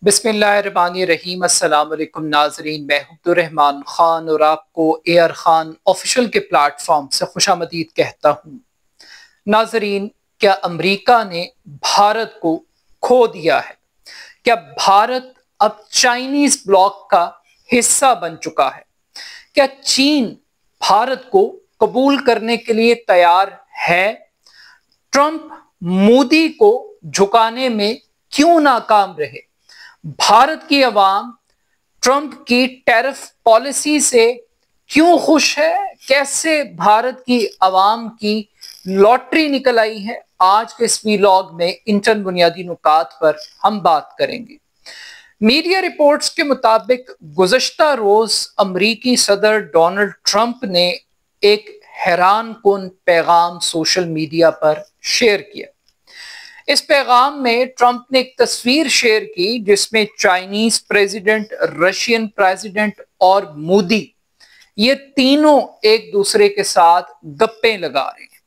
बिस्मिल्लाहिर्रहमानिर्रहीम। अस्सलाम वालेकुम नाजरीन, मैं अब्दुर्रहमान खान और आपको एआर खान ऑफिशियल के प्लेटफॉर्म से खुशामदीद कहता हूँ। नाजरीन, क्या अमेरिका ने भारत को खो दिया है? क्या भारत अब चाइनीज ब्लॉक का हिस्सा बन चुका है? क्या चीन भारत को कबूल करने के लिए तैयार है? ट्रंप मोदी को झुकाने में क्यों नाकाम रहे? भारत की अवाम ट्रंप की टैरिफ पॉलिसी से क्यों खुश है? कैसे भारत की अवाम की लॉटरी निकल आई है? आज के इस वीलॉग में इन चंद बुनियादी नुकात पर हम बात करेंगे। मीडिया रिपोर्ट्स के मुताबिक गुज़श्ता रोज अमरीकी सदर डोनाल्ड ट्रंप ने एक हैरान कुन पैगाम सोशल मीडिया पर शेयर किया। इस पैगाम में ट्रंप ने एक तस्वीर शेयर की जिसमें चाइनीज प्रेसिडेंट, रशियन प्रेसिडेंट और मोदी, ये तीनों एक दूसरे के साथ गप्पे लगा रहे हैं।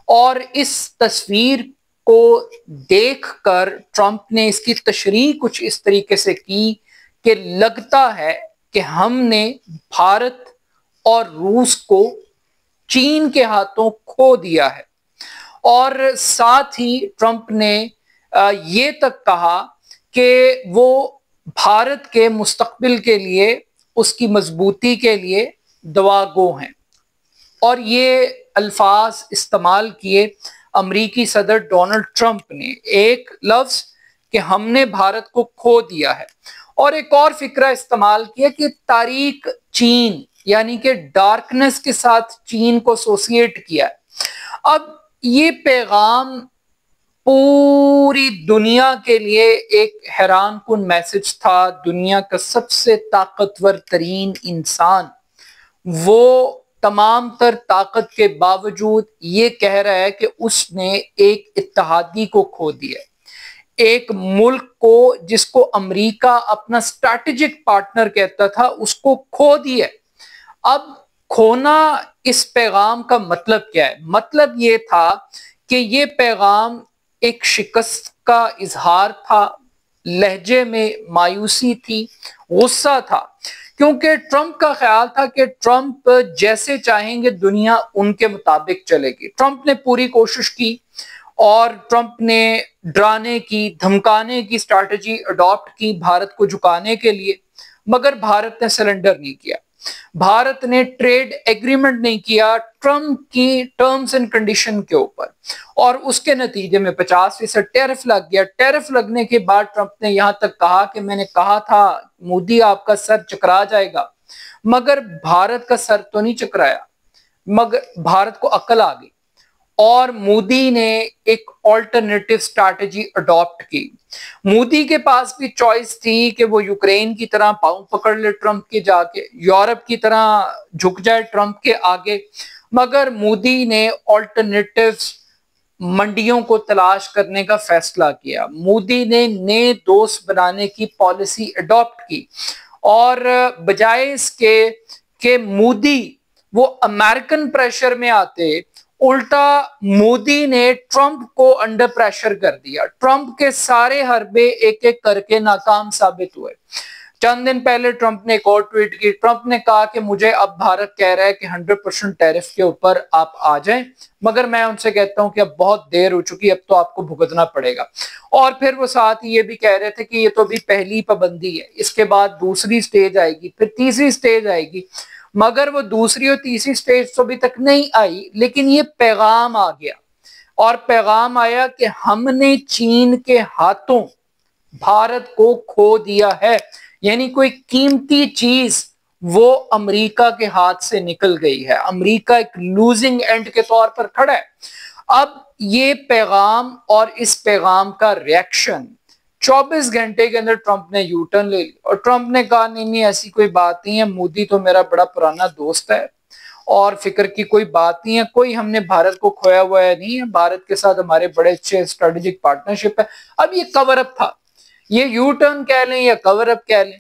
और इस तस्वीर को देखकर ट्रंप ने इसकी तशरीह कुछ इस तरीके से की कि लगता है कि हमने भारत और रूस को चीन के हाथों खो दिया है। और साथ ही ट्रंप ने ये तक कहा कि वो भारत के मुस्तकबिल के लिए, उसकी मजबूती के लिए दुआगो हैं। और ये अल्फाज इस्तेमाल किए अमरीकी सदर डोनाल्ड ट्रंप ने, एक लफ्ज कि हमने भारत को खो दिया है, और एक और फिक्रा इस्तेमाल किया कि तारीक चीन, यानी कि डार्कनेस के साथ चीन को एसोसिएट किया है। अब ये पैगाम पूरी दुनिया के लिए एक हैरान कुन मैसेज था। दुनिया का सबसे ताकतवर तरीन इंसान वो तमाम तर ताकत के बावजूद ये कह रहा है कि उसने एक इत्तेहादी को खो दिया, एक मुल्क को जिसको अमेरिका अपना स्ट्रैटेजिक पार्टनर कहता था, उसको खो दिया। अब खोना इस पैगाम का मतलब क्या है? मतलब ये था कि ये पैगाम एक शिकस्त का इजहार था, लहजे में मायूसी थी, गुस्सा था, क्योंकि ट्रंप का ख्याल था कि ट्रंप जैसे चाहेंगे दुनिया उनके मुताबिक चलेगी। ट्रंप ने पूरी कोशिश की और ट्रंप ने डराने की, धमकाने की स्ट्रैटेजी अडॉप्ट की भारत को झुकाने के लिए, मगर भारत ने सरेंडर नहीं किया। भारत ने ट्रेड एग्रीमेंट नहीं किया ट्रंप की टर्म्स एंड कंडीशन के ऊपर, और उसके नतीजे में 50% टैरिफ लग गया। टैरिफ लगने के बाद ट्रंप ने यहां तक कहा कि मैंने कहा था मोदी आपका सर चकरा जाएगा, मगर भारत का सर तो नहीं चकराया, मगर भारत को अकल आ गई और मोदी ने एक ऑल्टरनेटिव स्ट्रैटेजी अडॉप्ट की। मोदी के पास भी चॉइस थी कि वो यूक्रेन की तरह पांव पकड़ ले ट्रंप के जाके, यूरोप की तरह झुक जाए ट्रंप के आगे, मगर मोदी ने ऑल्टरनेटिव मंडियों को तलाश करने का फैसला किया। मोदी ने नए दोस्त बनाने की पॉलिसी अडॉप्ट की, और बजाय इसके कि मोदी वो अमेरिकन प्रेशर में आते, उल्टा मोदी ने ट्रंप को अंडर प्रेशर कर दिया। ट्रंप के सारे हरबे एक एक करके नाकाम साबित हुए। चंद दिन पहले ट्रंप ने एक और ट्वीट की। ट्रंप ने कहा कि मुझे अब भारत कह रहा है कि 100% टैरिफ के ऊपर आप आ जाएं, मगर मैं उनसे कहता हूं कि अब बहुत देर हो चुकी, अब तो आपको भुगतना पड़ेगा। और फिर वो साथ ही ये भी कह रहे थे कि ये तो अभी पहली पाबंदी है, इसके बाद दूसरी स्टेज आएगी, फिर तीसरी स्टेज आएगी, मगर वो दूसरी और तीसरी स्टेज तो अभी तक नहीं आई। लेकिन ये पैगाम आ गया, और पैगाम आया कि हमने चीन के हाथों भारत को खो दिया है, यानी कोई कीमती चीज वो अमेरिका के हाथ से निकल गई है। अमेरिका एक लूजिंग एंड के तौर पर खड़ा है। अब ये पैगाम और इस पैगाम का रिएक्शन 24 घंटे के अंदर ट्रंप ने यू टर्न ले लिया, और ट्रंप ने कहा नहीं नहीं ऐसी कोई बात नहीं है, मोदी तो मेरा बड़ा पुराना दोस्त है और फिक्र की कोई बात नहीं है, कोई हमने भारत को खोया हुआ है नहीं है, भारत के साथ हमारे बड़े अच्छे स्ट्रेटेजिक पार्टनरशिप है। अब ये कवर अप था, ये यू टर्न कह लें या कवर अप कह लें।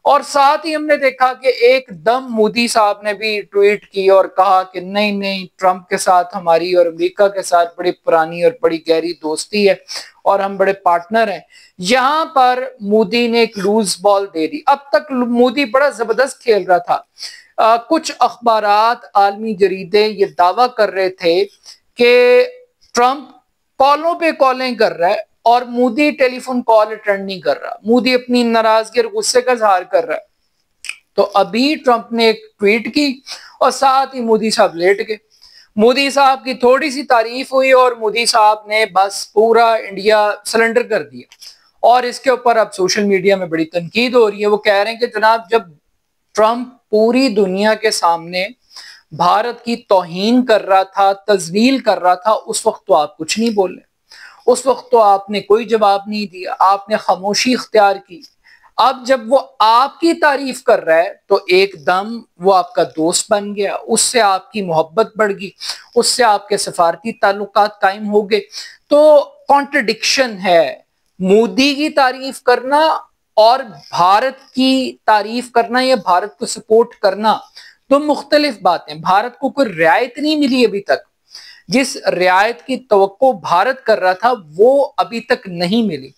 और साथ ही हमने देखा कि एकदम मोदी साहब ने भी ट्वीट की और कहा कि नहीं नहीं, ट्रंप के साथ हमारी और अमेरिका के साथ बड़ी पुरानी और बड़ी गहरी दोस्ती है और हम बड़े पार्टनर हैं। यहां पर मोदी ने एक लूज बॉल दे दी। अब तक मोदी बड़ा जबरदस्त खेल रहा था। कुछ अखबारात, आलमी जरीदे ये दावा कर रहे थे कि ट्रंप कॉलों पे कॉलें कर रहा है और मोदी टेलीफोन कॉल अटेंड नहीं कर रहा, मोदी अपनी नाराजगी और गुस्से का इजहार कर रहा है। तो अभी ट्रंप ने एक ट्वीट की और साथ ही मोदी साहब लेट गए। मोदी साहब की थोड़ी सी तारीफ हुई और मोदी साहब ने बस पूरा इंडिया सरेंडर कर दिया। और इसके ऊपर अब सोशल मीडिया में बड़ी तनकीद हो रही है। वो कह रहे हैं कि जनाब, जब ट्रंप पूरी दुनिया के सामने भारत की तौहीन कर रहा था, तजलील कर रहा था, उस वक्त तो आप कुछ नहीं बोले, उस वक्त तो आपने कोई जवाब नहीं दिया, आपने खामोशी इख्तियार की। अब जब वो आपकी तारीफ कर रहा है तो एकदम वो आपका दोस्त बन गया, उससे आपकी मोहब्बत बढ़ गई, उससे आपके सफारती ताल्लुकात कायम हो गए। तो कॉन्ट्रडिक्शन है, मोदी की तारीफ करना और भारत की तारीफ करना या भारत को सपोर्ट करना तो मुख्तलिफ बातें। भारत को कोई रियायत नहीं मिली अभी तक, जिस रियायत की तवक्को भारत कर रहा था वो अभी तक नहीं मिली।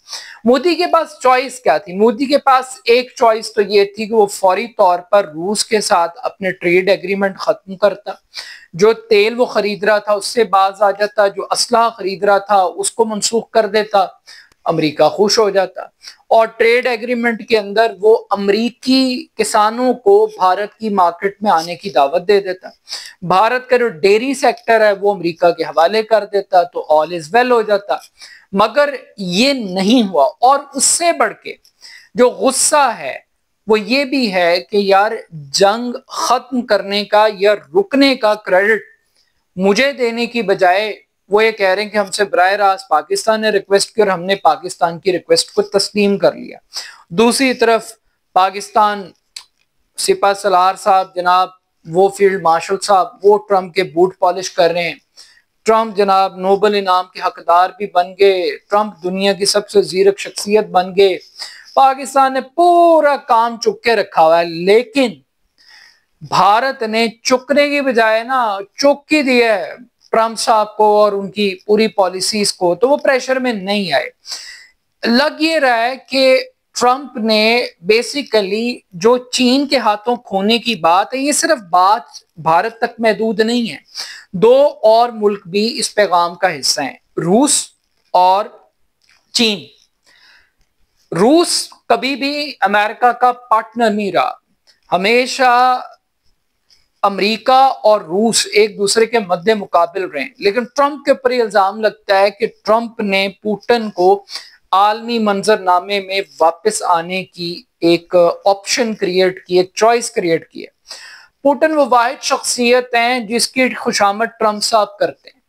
मोदी के पास चॉइस क्या थी? मोदी के पास एक चॉइस तो ये थी कि वो फौरी तौर पर रूस के साथ अपने ट्रेड एग्रीमेंट खत्म करता, जो तेल वो खरीद रहा था उससे बाज आ जाता, जो असला खरीद रहा था उसको मनसूख कर देता, अमेरिका खुश हो जाता। और ट्रेड एग्रीमेंट के अंदर वो अमेरिकी किसानों को भारत की मार्केट में आने की दावत दे देता, भारत का जो डेयरी सेक्टर है वो अमेरिका के हवाले कर देता, तो ऑल इज वेल हो जाता। मगर ये नहीं हुआ। और उससे बढ़ के जो गुस्सा है वो ये भी है कि यार, जंग खत्म करने का या रुकने का क्रेडिट मुझे देने की बजाय वो ये कह रहे हैं कि हमसे बराह रास्त पाकिस्तान ने रिक्वेस्ट की और हमने पाकिस्तान की रिक्वेस्ट को तस्लीम कर लिया। दूसरी तरफ पाकिस्तान सिपा सलार साहब जनाब, वो फील्ड मार्शल साहब, वो ट्रंप के बूट पॉलिश कर रहे हैं। ट्रंप जनाब नोबल इनाम के हकदार भी बन गए, ट्रंप दुनिया की सबसे जीरक शख्सियत बन गए। पाकिस्तान ने पूरा काम चुक के रखा हुआ है, लेकिन भारत ने चुकने की बजाय ना चुक ही दिया है ट्रंप साहब को और उनकी पूरी पॉलिसीज को। तो वो प्रेशर में नहीं आए। लग ये रहा है कि ट्रंप ने बेसिकली जो चीन के हाथों खोने की बात है, ये सिर्फ बात भारत तक महदूद नहीं है। दो और मुल्क भी इस पैगाम का हिस्सा हैं, रूस और चीन। रूस कभी भी अमेरिका का पार्टनर नहीं रहा, हमेशा अमेरिका और रूस एक दूसरे के मध्य मुकाबिल रहे। लेकिन ट्रंप के ऊपर इल्जाम लगता है कि ट्रंप ने पुतिन को आलमी मंजरनामे में वापस आने की एक ऑप्शन क्रिएट की, एक चॉइस क्रिएट की है। पुतिन वो वाहिद शख्सियत हैं जिसकी खुशामद ट्रंप साहब करते हैं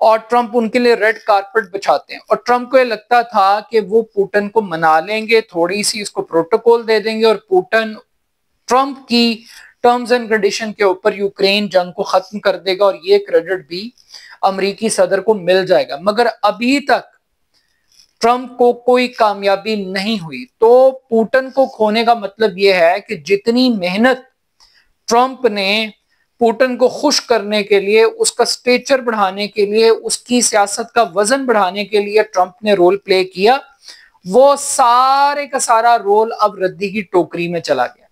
और ट्रंप उनके लिए रेड कारपेट बिछाते हैं। और ट्रंप को ये लगता था कि वो पुतिन को मना लेंगे, थोड़ी सी इसको प्रोटोकॉल दे देंगे और पुतिन ट्रंप की टर्म्स एंड कंडीशन के ऊपर यूक्रेन जंग को खत्म कर देगा और ये क्रेडिट भी अमेरिकी सदर को मिल जाएगा। मगर अभी तक ट्रंप को कोई कामयाबी नहीं हुई। तो पुतिन को खोने का मतलब यह है कि जितनी मेहनत ट्रंप ने पुतिन को खुश करने के लिए, उसका स्टेचर बढ़ाने के लिए, उसकी सियासत का वजन बढ़ाने के लिए ट्रंप ने रोल प्ले किया, वो सारे का सारा रोल अब रद्दी की टोकरी में चला गया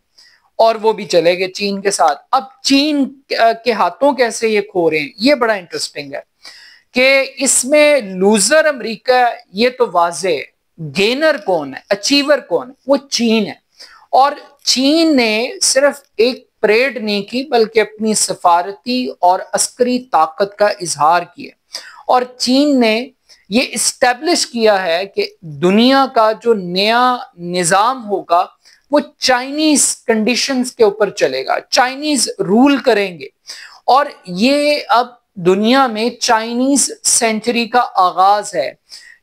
और वो भी चले गए चीन के साथ। अब चीन के हाथों कैसे ये खो रहे हैं, ये बड़ा इंटरेस्टिंग है कि इसमें लूजर अमेरिका, ये तो वाजे, गेनर कौन है, अचीवर कौन है, वो चीन है। और चीन ने सिर्फ एक परेड नहीं की बल्कि अपनी सफारती और अस्करी ताकत का इजहार किया। और चीन ने ये इस्टेब्लिश किया है कि दुनिया का जो नया निजाम होगा वो चाइनीज कंडीशंस के ऊपर चलेगा, चाइनीज रूल करेंगे। और ये अब दुनिया में चाइनीज सेंचुरी का आगाज है।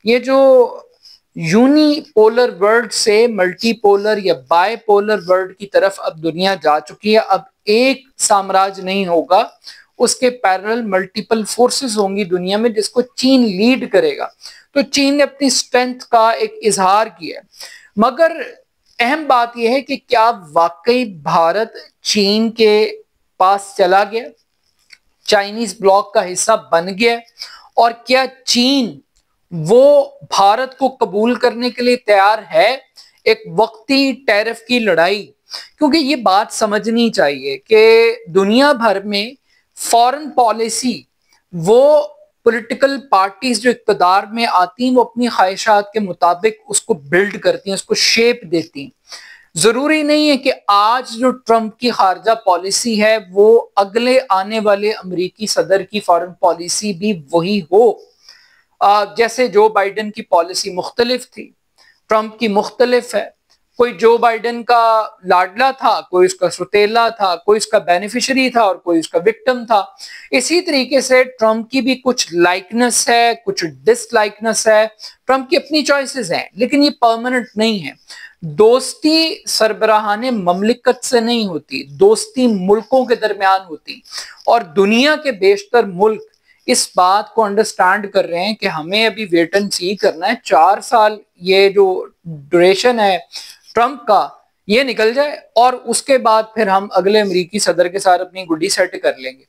ये जो यूनिपोलर वर्ल्ड से मल्टीपोलर या बायपोलर वर्ल्ड की तरफ अब दुनिया जा चुकी है। अब एक साम्राज्य नहीं होगा, उसके पैरेलल मल्टीपल फोर्सेस होंगी दुनिया में, जिसको चीन लीड करेगा। तो चीन ने अपनी स्ट्रेंथ का एक इजहार किया। मगर अहम बात यह है कि क्या वाकई भारत चीन के पास चला गया, चाइनीज ब्लॉक का हिस्सा बन गया, और क्या चीन वो भारत को कबूल करने के लिए तैयार है एक वक्ती टैरिफ की लड़ाई? क्योंकि ये बात समझनी चाहिए कि दुनिया भर में फॉरेन पॉलिसी वो पॉलिटिकल पार्टीज जो इक़्तिदार में आती हैं वो अपनी ख्वाहिशात के मुताबिक उसको बिल्ड करती हैं, उसको शेप देती हैं। जरूरी नहीं है कि आज जो ट्रंप की खारजा पॉलिसी है वो अगले आने वाले अमेरिकी सदर की फॉरेन पॉलिसी भी वही हो। जैसे जो बाइडेन की पॉलिसी मुख्तलिफ थी, ट्रंप की मुख्तलिफ है। कोई जो बाइडेन का लाडला था, कोई उसका सुतेला था, कोई उसका बेनिफिशियरी था और कोई उसका विक्टिम था। इसी तरीके से ट्रंप की भी कुछ लाइकनेस है, कुछ डिसलाइकनेस है। ट्रंप की अपनी चॉइसेस हैं, लेकिन ये परमानेंट नहीं है। दोस्ती सरबराहाने ममलिकत से नहीं होती, दोस्ती मुल्कों के दरमियान होती। और दुनिया के बेशतर मुल्क इस बात को अंडरस्टैंड कर रहे हैं कि हमें अभी वेट एंड सी करना है। 4 साल ये जो ड्यूरेशन है ट्रंप का ये निकल जाए और उसके बाद फिर हम अगले अमेरिकी सदर के साथ अपनी गुड्डी सेट कर लेंगे।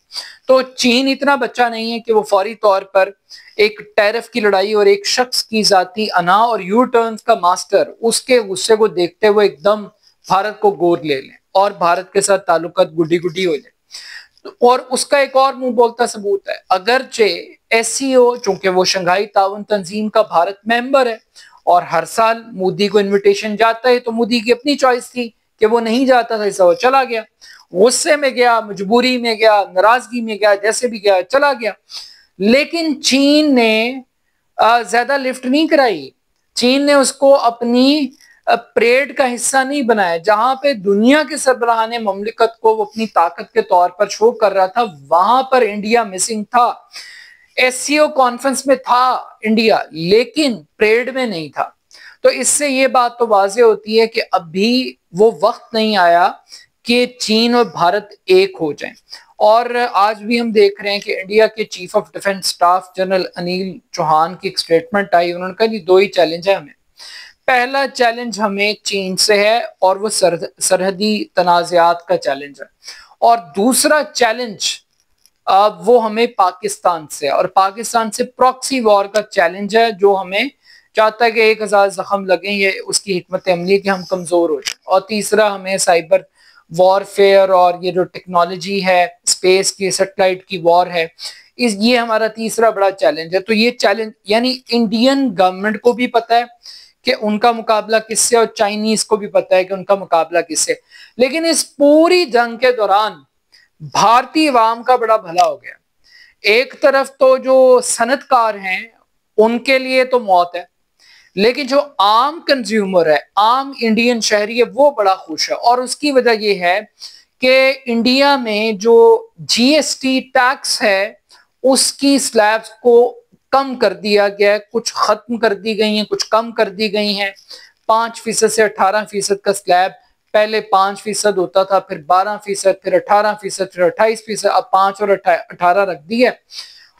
तो चीन इतना बच्चा नहीं है कि वो फौरी तौर पर एक टैरिफ की लड़ाई और एक शख्स की जाती अना और यू टर्न्स का मास्टर उसके गुस्से को देखते हुए एकदम भारत को गोद ले लें और भारत के साथ ताल्लुकात गुड्डी गुड्डी हो जाए। और उसका एक और मुंह बोलता सबूत है, अगरचे एससीओ चूंकि वो शंघाई ताउन तंजीम का भारत मेंबर है और हर साल मोदी को इनविटेशन जाता है, तो मोदी की अपनी चॉइस थी कि वो नहीं जाता था, इससे वो चला गया, गुस्से में गया, मजबूरी में गया, नाराजगी में गया, जैसे भी गया चला गया। लेकिन चीन ने ज्यादा लिफ्ट नहीं कराई, चीन ने उसको अपनी परेड का हिस्सा नहीं बनाया। जहां पे दुनिया के सरबराहाने ममलिकत को वो अपनी ताकत के तौर पर शो कर रहा था, वहां पर इंडिया मिसिंग था। एससीओ कॉन्फ्रेंस में था इंडिया, लेकिन परेड में नहीं था। तो इससे ये बात तो वाज़े होती है कि अभी वो वक्त नहीं आया कि चीन और भारत एक हो जाएं। और आज भी हम देख रहे हैं कि इंडिया के chief of defence staff general Anil Chauhan की एक स्टेटमेंट आई, उन्होंने कहा जी 2 ही चैलेंज है हमें। पहला चैलेंज हमें चीन से है और वो सरहदी तनाज़ात का चैलेंज है, और दूसरा चैलेंज वो हमें पाकिस्तान से, और पाकिस्तान से प्रॉक्सी वॉर का चैलेंज है जो हमें चाहता है कि 1000 जख्म लगे, ये उसकी हिकमत अमली कि हम कमजोर हो जाए। और तीसरा हमें साइबर वॉरफेयर और ये जो टेक्नोलॉजी है, स्पेस की सैटेलाइट की वॉर है, ये हमारा तीसरा बड़ा चैलेंज है। तो ये चैलेंज यानी इंडियन गवर्नमेंट को भी पता है कि उनका मुकाबला किससे और चाइनीज को भी पता है कि उनका मुकाबला किससे। लेकिन इस पूरी जंग के दौरान भारतीय अवाम का बड़ा भला हो गया। एक तरफ तो जो सनतकार हैं उनके लिए तो मौत है, लेकिन जो आम कंज्यूमर है, आम इंडियन शहरी है, वो बड़ा खुश है। और उसकी वजह यह है कि इंडिया में जो जीएसटी टैक्स है उसकी स्लैब्स को कम कर दिया गया है, कुछ खत्म कर दी गई हैं, कुछ कम कर दी गई हैं। 5% से 18% का स्लैब, पहले 5% होता था, फिर 12%, फिर 18%, फिर 28%, अब 5 और 18 रख दिया।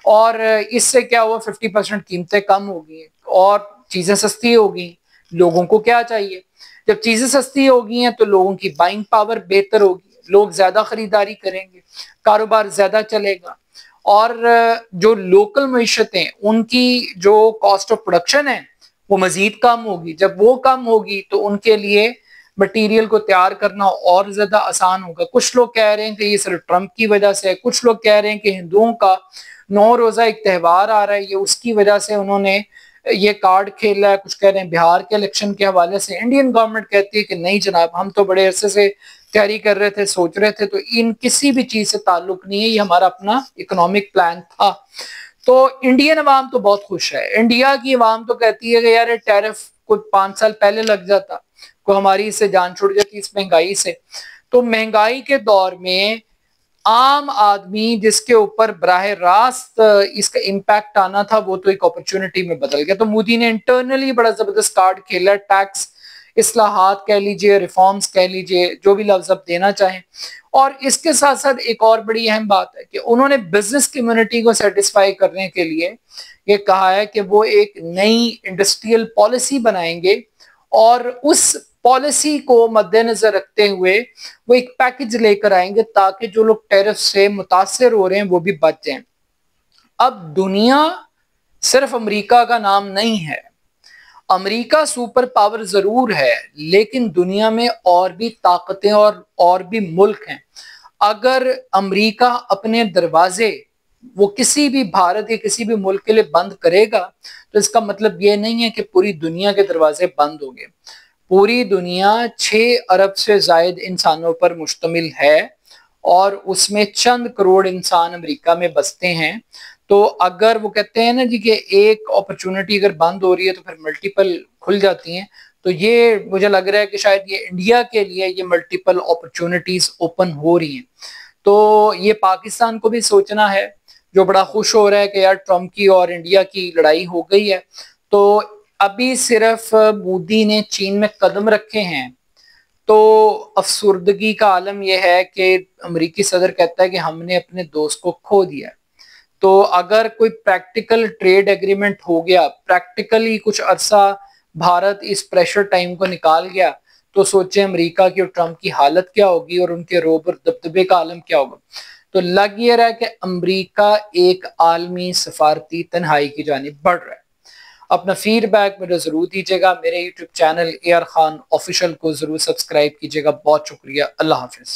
और इससे क्या हुआ, 50% कीमतें कम हो गई और चीजें सस्ती हो गई। लोगों को क्या चाहिए, जब चीजें सस्ती हो गई हैं तो लोगों की बाइंग पावर बेहतर होगी, लोग ज्यादा खरीदारी करेंगे, कारोबार ज्यादा चलेगा, और जो लोकल मईशतें उनकी जो कॉस्ट ऑफ प्रोडक्शन है वो मजीद कम होगी। जब वो कम होगी तो उनके लिए मटेरियल को तैयार करना और ज्यादा आसान होगा। कुछ लोग कह रहे हैं कि ये सिर्फ ट्रंप की वजह से है, कुछ लोग कह रहे हैं कि हिंदुओं का 9 रोजा एक त्यौहार आ रहा है, ये उसकी वजह से उन्होंने ये कार्ड खेला है। कुछ कह रहे हैं बिहार के इलेक्शन के हवाले से। इंडियन गवर्नमेंट कहती है कि नहीं जनाब, हम तो बड़े अरसे से तैयारी कर रहे थे, सोच रहे थे, तो इन किसी भी चीज से ताल्लुक नहीं है, ये हमारा अपना इकोनॉमिक प्लान था। तो इंडियन अवाम तो बहुत खुश है। इंडिया की अवाम तो कहती है कि यार टैरिफ कुछ 5 साल पहले लग जाता, को हमारी इससे जान छुट जाती इस महंगाई से। तो महंगाई के दौर में आम आदमी जिसके ऊपर बराह रास्त इसका इम्पैक्ट आना था वो तो एक अपॉर्चुनिटी में बदल गया। तो मोदी ने इंटरनली बड़ा जबरदस्त कार्ड खेला, टैक्स इस्लाहात कह लीजिए, रिफॉर्म्स कह लीजिए, जो भी लफ्ज आप देना चाहें। और इसके साथ साथ एक और बड़ी अहम बात है कि उन्होंने बिजनेस कम्युनिटी को सेटिस्फाई करने के लिए ये कहा है कि वो एक नई इंडस्ट्रियल पॉलिसी बनाएंगे और उस पॉलिसी को मद्देनजर रखते हुए वो एक पैकेज लेकर आएंगे ताकि जो लोग टैरिफ से मुतासर हो रहे हैं वो भी बच जाएं। अब दुनिया सिर्फ अमेरिका का नाम नहीं है। अमेरिका सुपर पावर जरूर है, लेकिन दुनिया में और भी ताकतें और भी मुल्क हैं। अगर अमेरिका अपने दरवाजे वो किसी भी भारत या किसी भी मुल्क के लिए बंद करेगा तो इसका मतलब ये नहीं है कि पूरी दुनिया के दरवाजे बंद होंगे। पूरी दुनिया 6 अरब से जायद इंसानों पर मुश्तमिल है और उसमें चंद करोड़ इंसान अमेरिका में बसते हैं। तो अगर वो कहते हैं ना जी कि एक अपॉर्चुनिटी अगर बंद हो रही है तो फिर मल्टीपल खुल जाती हैं, तो ये मुझे लग रहा है कि शायद ये इंडिया के लिए ये मल्टीपल अपॉर्चुनिटीज ओपन हो रही हैं। तो ये पाकिस्तान को भी सोचना है, जो बड़ा खुश हो रहा है कि यार ट्रम्प की और इंडिया की लड़ाई हो गई है। तो अभी सिर्फ मोदी ने चीन में कदम रखे हैं तो अफसुर्दगी का आलम यह है कि अमेरिकी सदर कहता है कि हमने अपने दोस्त को खो दिया। तो अगर कोई प्रैक्टिकल ट्रेड एग्रीमेंट हो गया, प्रैक्टिकली कुछ अरसा भारत इस प्रेशर टाइम को निकाल गया, तो सोचे अमेरिका की और ट्रम्प की हालत क्या होगी और उनके रोब और दबदबे का आलम क्या होगा। तो लग ये रहा है कि अमेरिका एक आलमी सफारती तन्हाई की जानिब बढ़ रहा है। अपना फीडबैक मेरे जरूर दीजिएगा। मेरे YouTube channel AR Khan official को जरूर सब्सक्राइब कीजिएगा। बहुत शुक्रिया। अल्लाह हाफिज।